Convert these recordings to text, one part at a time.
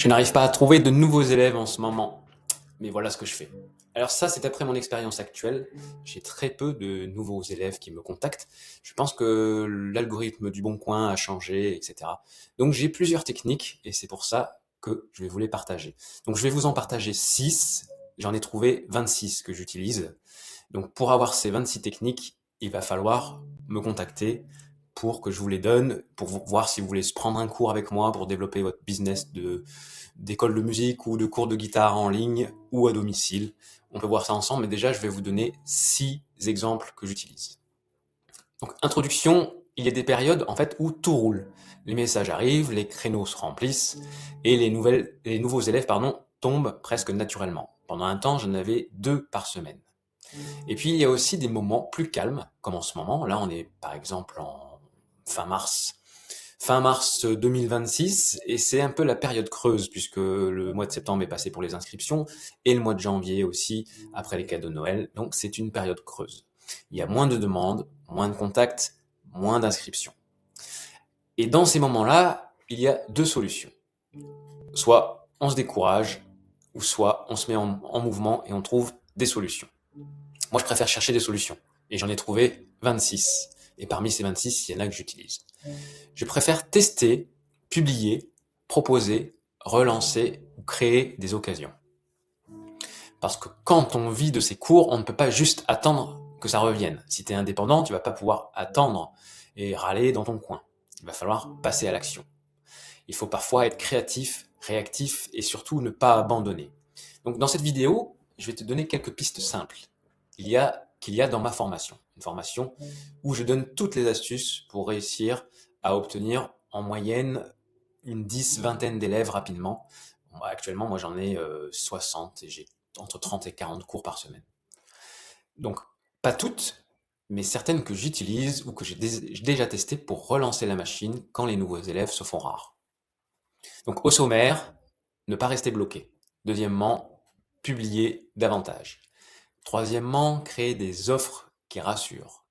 Je n'arrive pas à trouver de nouveaux élèves en ce moment, mais voilà ce que je fais. Alors ça, c'est après mon expérience actuelle. J'ai très peu de nouveaux élèves qui me contactent. Je pense que l'algorithme du Bon Coin a changé, etc. Donc j'ai plusieurs techniques et c'est pour ça que je vais vous les partager. Donc je vais vous en partager 6. J'en ai trouvé 26 que j'utilise. Donc pour avoir ces 26 techniques, il va falloir me contacter pour que je vous les donne, pour voir si vous voulez se prendre un cours avec moi pour développer votre business d'école de musique ou de cours de guitare en ligne ou à domicile. On peut voir ça ensemble, mais déjà je vais vous donner 6 exemples que j'utilise. Donc introduction, il y a des périodes en fait où tout roule. Les messages arrivent, les créneaux se remplissent et les nouveaux élèves tombent presque naturellement. Pendant un temps, j'en avais 2 par semaine. Et puis il y a aussi des moments plus calmes, comme en ce moment. Là, on est par exemple en fin mars 2026, et c'est un peu la période creuse, puisque le mois de septembre est passé pour les inscriptions, et le mois de janvier aussi, après les cadeaux de Noël, donc c'est une période creuse. Il y a moins de demandes, moins de contacts, moins d'inscriptions. Et dans ces moments-là, il y a 2 solutions. Soit on se décourage, ou soit on se met en mouvement et on trouve des solutions. Moi, je préfère chercher des solutions. Et j'en ai trouvé 26. Et parmi ces 26, il y en a que j'utilise. Je préfère tester, publier, proposer, relancer ou créer des occasions. Parce que quand on vit de ses cours, on ne peut pas juste attendre que ça revienne. Si tu es indépendant, tu vas pas pouvoir attendre et râler dans ton coin. Il va falloir passer à l'action. Il faut parfois être créatif, réactif et surtout ne pas abandonner. Donc dans cette vidéo, je vais te donner quelques pistes simples qu'il y a dans ma formation. Une formation où je donne toutes les astuces pour réussir à obtenir en moyenne une vingtaine d'élèves rapidement. Bon, actuellement, moi j'en ai 60 et j'ai entre 30 et 40 cours par semaine. Donc, pas toutes, mais certaines que j'utilise ou que j'ai déjà testées pour relancer la machine quand les nouveaux élèves se font rares. Donc, au sommaire, ne pas rester bloqué. Deuxièmement, publier davantage. Troisièmement, créer des offres qui rassurent.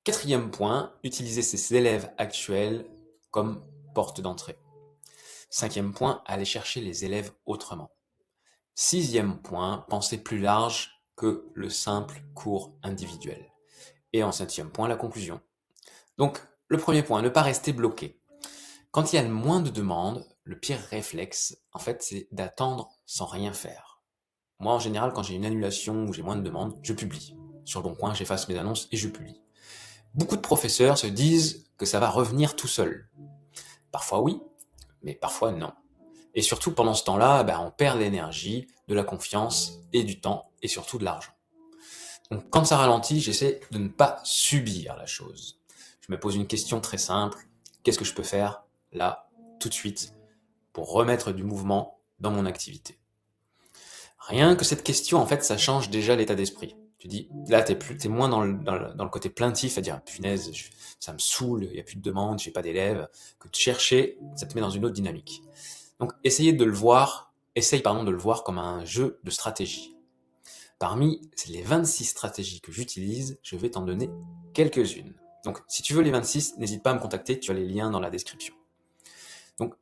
Quatrième point, utiliser ses élèves actuels comme porte d'entrée. Cinquième point, aller chercher les élèves autrement. Sixième point, penser plus large que le simple cours individuel. Et en septième point, la conclusion. Donc, le premier point, ne pas rester bloqué. Quand il y a le moins de demandes, le pire réflexe, en fait, c'est d'attendre sans rien faire. Moi, en général, quand j'ai une annulation ou j'ai moins de demandes, je publie. Sur le Bon Coin, j'efface mes annonces et je publie. Beaucoup de professeurs se disent que ça va revenir tout seul. Parfois oui, mais parfois non. Et surtout, pendant ce temps-là, on perd l'énergie, de la confiance et du temps et surtout de l'argent. Donc quand ça ralentit, j'essaie de ne pas subir la chose. Je me pose une question très simple. Qu'est-ce que je peux faire là, tout de suite, pour remettre du mouvement dans mon activité? Rien que cette question, en fait, ça change déjà l'état d'esprit. Tu dis, là, t'es moins dans le côté plaintif, à dire, punaise, ça me saoule, il n'y a plus de demandes, j'ai pas d'élèves, que de chercher, ça te met dans une autre dynamique. Donc, essaye de le voir comme un jeu de stratégie. Parmi les 26 stratégies que j'utilise, je vais t'en donner quelques-unes. Donc, si tu veux les 26, n'hésite pas à me contacter, tu as les liens dans la description. Donc,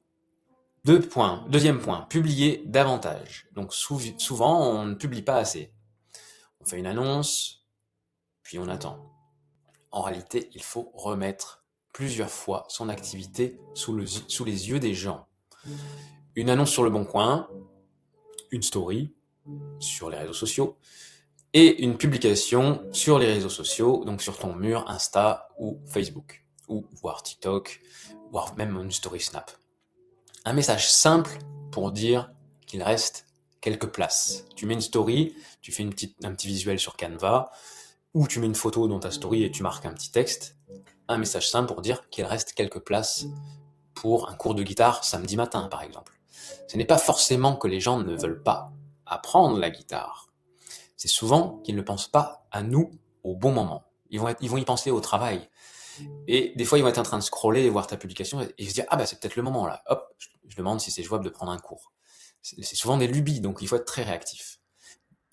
deuxième point, publier davantage. Donc, souvent, on ne publie pas assez. On fait une annonce, puis on attend. En réalité, il faut remettre plusieurs fois son activité sous les yeux des gens. Une annonce sur le Bon Coin, une story sur les réseaux sociaux, et une publication sur les réseaux sociaux, donc sur ton mur Insta ou Facebook, ou voire TikTok, voire même une story Snap. Un message simple pour dire qu'il reste quelques places. Tu mets une story, tu fais un petit visuel sur Canva, ou tu mets une photo dans ta story et tu marques un petit texte. Un message simple pour dire qu'il reste quelques places pour un cours de guitare samedi matin, par exemple. Ce n'est pas forcément que les gens ne veulent pas apprendre la guitare. C'est souvent qu'ils ne pensent pas à nous au bon moment. Ils vont y penser au travail. Et des fois, ils vont être en train de scroller et voir ta publication et se dire, ah c'est peut-être le moment là. Hop, je demande si c'est jouable de prendre un cours. C'est souvent des lubies, donc il faut être très réactif.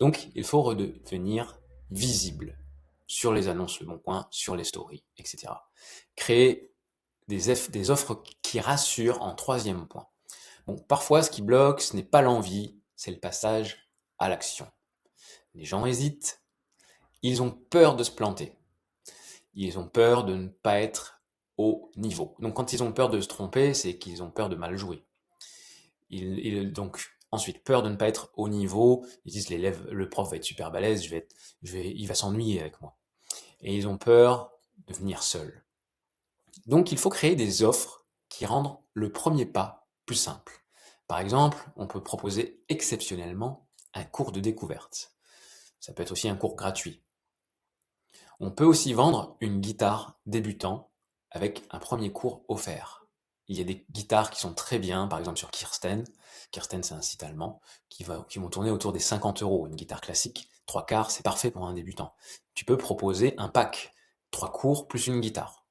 Donc, il faut redevenir visible sur les annonces Le Bon Coin, sur les stories, etc. Créer des offres qui rassurent en troisième point. Bon, parfois, ce qui bloque, ce n'est pas l'envie, c'est le passage à l'action. Les gens hésitent, ils ont peur de se planter, ils ont peur de ne pas être au niveau. Donc quand ils ont peur de se tromper, c'est qu'ils ont peur de mal jouer. Donc ensuite, peur de ne pas être au niveau, ils disent l'élève, le prof va être super balèze, il va s'ennuyer avec moi. Et ils ont peur de venir seul. Donc il faut créer des offres qui rendent le premier pas plus simple. Par exemple, on peut proposer exceptionnellement un cours de découverte. Ça peut être aussi un cours gratuit. On peut aussi vendre une guitare débutant avec un premier cours offert. Il y a des guitares qui sont très bien, par exemple sur Kirsten. Kirsten, c'est un site allemand, qui vont tourner autour des 50 euros. Une guitare classique, 3/4, c'est parfait pour un débutant. Tu peux proposer un pack, 3 cours plus une guitare.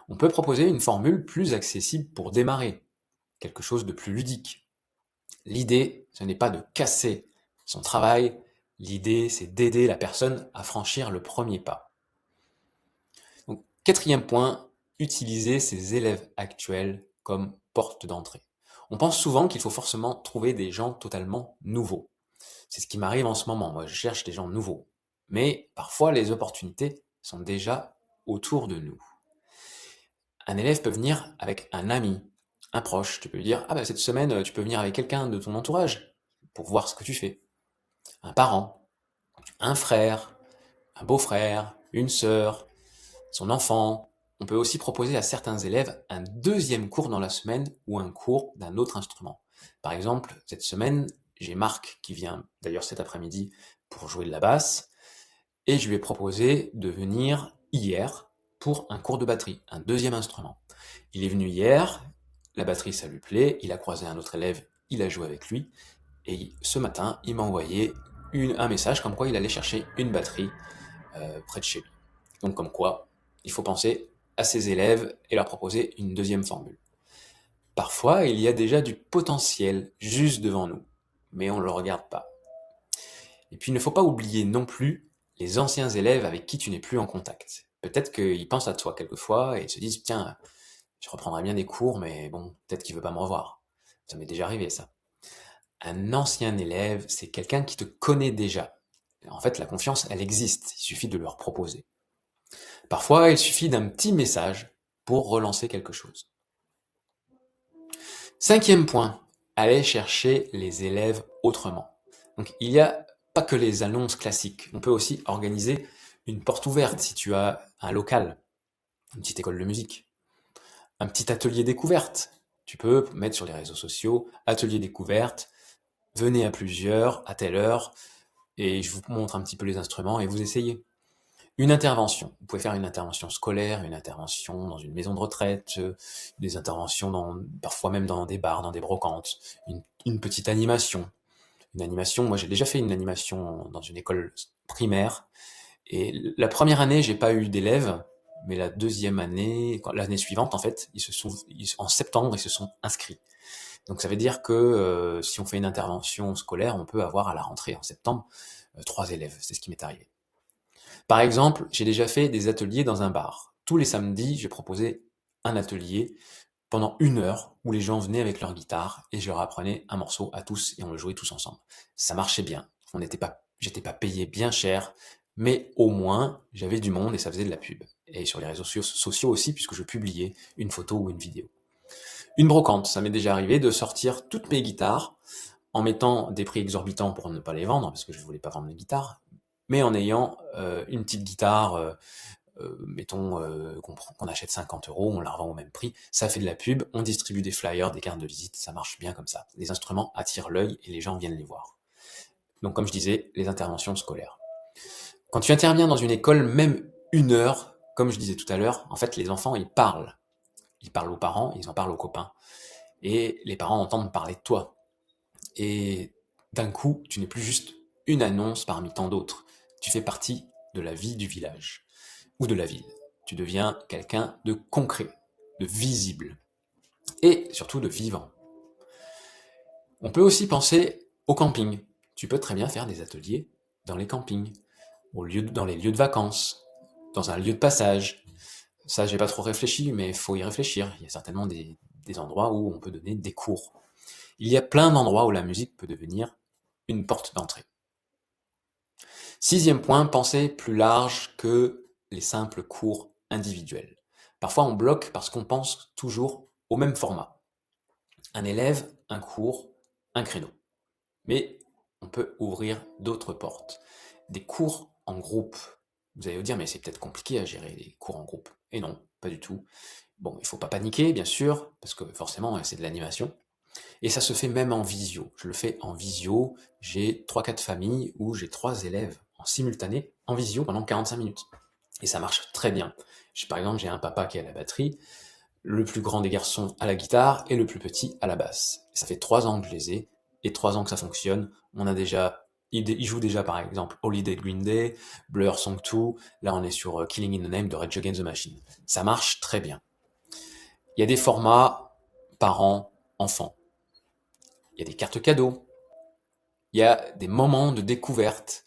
On peut proposer une formule plus accessible pour démarrer, quelque chose de plus ludique. L'idée, ce n'est pas de casser son travail, l'idée, c'est d'aider la personne à franchir le premier pas. Donc, quatrième point, utiliser ses élèves actuels comme porte d'entrée. On pense souvent qu'il faut forcément trouver des gens totalement nouveaux. C'est ce qui m'arrive en ce moment, moi je cherche des gens nouveaux. Mais parfois les opportunités sont déjà autour de nous. Un élève peut venir avec un ami, un proche. Tu peux lui dire, ah bah cette semaine, tu peux venir avec quelqu'un de ton entourage pour voir ce que tu fais. Un parent, un frère, un beau-frère, une sœur, son enfant. On peut aussi proposer à certains élèves un deuxième cours dans la semaine ou un cours d'un autre instrument. Par exemple, cette semaine, j'ai Marc qui vient d'ailleurs cet après-midi pour jouer de la basse et je lui ai proposé de venir hier pour un cours de batterie, un deuxième instrument. Il est venu hier, la batterie ça lui plaît, il a croisé un autre élève, il a joué avec lui, et ce matin il m'a envoyé un message comme quoi il allait chercher une batterie près de chez lui. Donc comme quoi, il faut penser à ses élèves et leur proposer une deuxième formule. Parfois, il y a déjà du potentiel juste devant nous, mais on ne le regarde pas. Et puis il ne faut pas oublier non plus les anciens élèves avec qui tu n'es plus en contact. Peut-être qu'ils pensent à toi quelquefois et se disent, tiens, je reprendrai bien des cours, mais bon, peut-être qu'il veut pas me revoir. Ça m'est déjà arrivé, ça. Un ancien élève, c'est quelqu'un qui te connaît déjà. En fait, la confiance, elle existe. Il suffit de leur proposer. Parfois, il suffit d'un petit message pour relancer quelque chose. Cinquième point, aller chercher les élèves autrement. Donc, il n'y a pas que les annonces classiques. On peut aussi organiser une porte ouverte si tu as un local, une petite école de musique, un petit atelier découverte. Tu peux mettre sur les réseaux sociaux, atelier découverte, venez à plusieurs, à telle heure, et je vous montre un petit peu les instruments et vous essayez. Une intervention. Vous pouvez faire une intervention scolaire, une intervention dans une maison de retraite, des interventions parfois même dans des bars, dans des brocantes, une petite animation. Une animation, moi j'ai déjà fait une animation dans une école primaire, et la première année, j'ai pas eu d'élèves, mais la deuxième année, l'année suivante en fait, en septembre, ils se sont inscrits. Donc ça veut dire que si on fait une intervention scolaire, on peut avoir à la rentrée en septembre 3 élèves. C'est ce qui m'est arrivé. Par exemple, j'ai déjà fait des ateliers dans un bar. Tous les samedis, j'ai proposé un atelier pendant 1 heure où les gens venaient avec leur guitare et je leur apprenais un morceau à tous et on le jouait tous ensemble. Ça marchait bien. J'étais pas payé bien cher, mais au moins j'avais du monde et ça faisait de la pub. Et sur les réseaux sociaux aussi, puisque je publiais une photo ou une vidéo. Une brocante, ça m'est déjà arrivé de sortir toutes mes guitares en mettant des prix exorbitants pour ne pas les vendre, parce que je ne voulais pas vendre mes guitares, mais en ayant une petite guitare, mettons qu'on achète 50 euros, on la revend au même prix, ça fait de la pub, on distribue des flyers, des cartes de visite, ça marche bien comme ça. Les instruments attirent l'œil et les gens viennent les voir. Donc comme je disais, les interventions scolaires. Quand tu interviens dans une école, même 1 heure, comme je disais tout à l'heure, en fait les enfants ils parlent. Ils parlent aux parents, ils en parlent aux copains. Et les parents entendent parler de toi. Et d'un coup, tu n'es plus juste une annonce parmi tant d'autres. Tu fais partie de la vie du village ou de la ville. Tu deviens quelqu'un de concret, de visible et surtout de vivant. On peut aussi penser au camping. Tu peux très bien faire des ateliers dans les campings, dans les lieux de vacances, dans un lieu de passage. Ça, j'ai pas trop réfléchi, mais il faut y réfléchir. Il y a certainement des endroits où on peut donner des cours. Il y a plein d'endroits où la musique peut devenir une porte d'entrée. 6e point, penser plus large que les simples cours individuels. Parfois on bloque parce qu'on pense toujours au même format. Un élève, un cours, un créneau. Mais on peut ouvrir d'autres portes. Des cours en groupe. Vous allez vous dire, mais c'est peut-être compliqué à gérer les cours en groupe. Et non, pas du tout. Bon, il faut pas paniquer, bien sûr, parce que forcément, c'est de l'animation. Et ça se fait même en visio. Je le fais en visio. J'ai 3-4 familles où j'ai 3 élèves en simultané, en visio, pendant 45 minutes. Et ça marche très bien. Par exemple, j'ai un papa qui est à la batterie, le plus grand des garçons à la guitare et le plus petit à la basse. Ça fait 3 ans que je les ai, et 3 ans que ça fonctionne. On a déjà, ils jouent déjà par exemple Holiday de Green Day, Blur Song 2, là on est sur Killing in the Name de Rage Against the Machine. Ça marche très bien. Il y a des formats parents-enfants. Il y a des cartes cadeaux. Il y a des moments de découverte,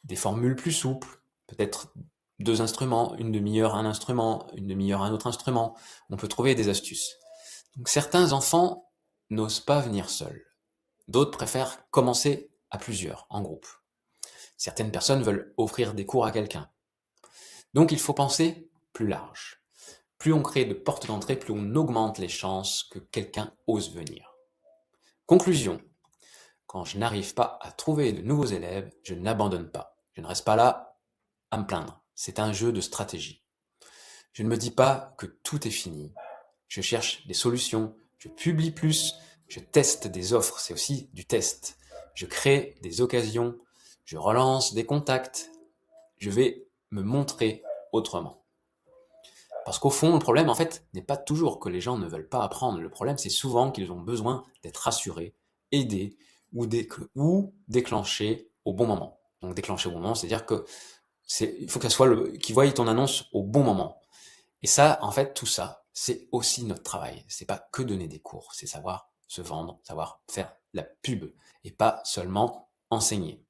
des formules plus souples, peut-être 2 instruments, une demi-heure un instrument, une demi-heure un autre instrument. On peut trouver des astuces. Donc certains enfants n'osent pas venir seuls. D'autres préfèrent commencer à plusieurs, en groupe. Certaines personnes veulent offrir des cours à quelqu'un. Donc il faut penser plus large. Plus on crée de portes d'entrée, plus on augmente les chances que quelqu'un ose venir. Conclusion. Quand je n'arrive pas à trouver de nouveaux élèves, je n'abandonne pas. Je ne reste pas là à me plaindre. C'est un jeu de stratégie. Je ne me dis pas que tout est fini. Je cherche des solutions, je publie plus, je teste des offres, c'est aussi du test. Je crée des occasions, je relance des contacts, je vais me montrer autrement. Parce qu'au fond, le problème, en fait, n'est pas toujours que les gens ne veulent pas apprendre. Le problème, c'est souvent qu'ils ont besoin d'être rassurés, aidés ou déclenchés au bon moment. Donc déclencher au bon moment, c'est-à-dire que il faut que ça soit qu'ils voient ton annonce au bon moment. Et ça, en fait, tout ça, c'est aussi notre travail. C'est pas que donner des cours, c'est savoir se vendre, savoir faire la pub et pas seulement enseigner.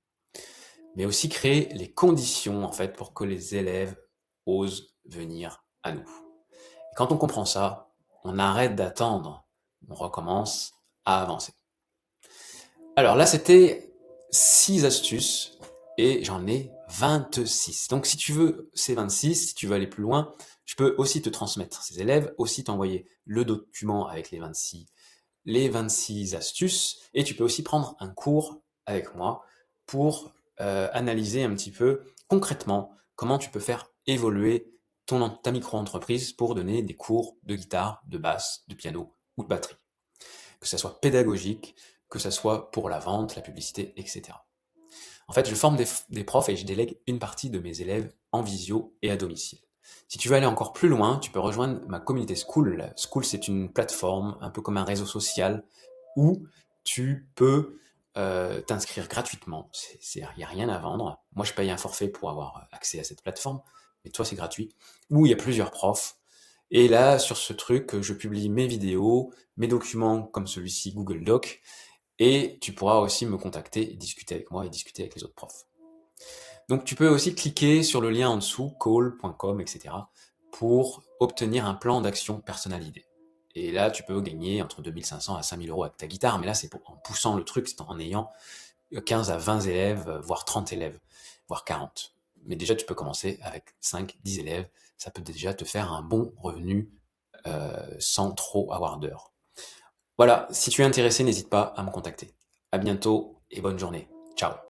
Mais aussi créer les conditions, en fait, pour que les élèves osent venir à nous. Et quand on comprend ça, on arrête d'attendre, on recommence à avancer. Alors là, c'était 6 astuces et j'en ai 26. Donc si tu veux ces 26, si tu veux aller plus loin, je peux aussi te transmettre ces élèves, aussi t'envoyer le document avec les 26 astuces, et tu peux aussi prendre un cours avec moi pour analyser un petit peu concrètement comment tu peux faire évoluer ta micro-entreprise pour donner des cours de guitare, de basse, de piano ou de batterie. Que ça soit pédagogique, que ça soit pour la vente, la publicité, etc. En fait, je forme des profs et je délègue une partie de mes élèves en visio et à domicile. Si tu veux aller encore plus loin, tu peux rejoindre ma communauté School. School, c'est une plateforme, un peu comme un réseau social, où tu peux t'inscrire gratuitement. Il n'y a rien à vendre. Moi, je paye un forfait pour avoir accès à cette plateforme, mais toi, c'est gratuit. Où il y a plusieurs profs. Et là, sur ce truc, je publie mes vidéos, mes documents comme celui-ci, Google Doc, et tu pourras aussi me contacter et discuter avec moi et discuter avec les autres profs. Donc tu peux aussi cliquer sur le lien en dessous, call.com, etc. pour obtenir un plan d'action personnalisé. Et là, tu peux gagner entre 2500 à 5000 euros avec ta guitare, mais là, c'est en poussant le truc, c'est en ayant 15 à 20 élèves, voire 30 élèves, voire 40. Mais déjà, tu peux commencer avec 5, 10 élèves, ça peut déjà te faire un bon revenu sans trop avoir d'heures. Voilà, si tu es intéressé, n'hésite pas à me contacter. À bientôt et bonne journée. Ciao.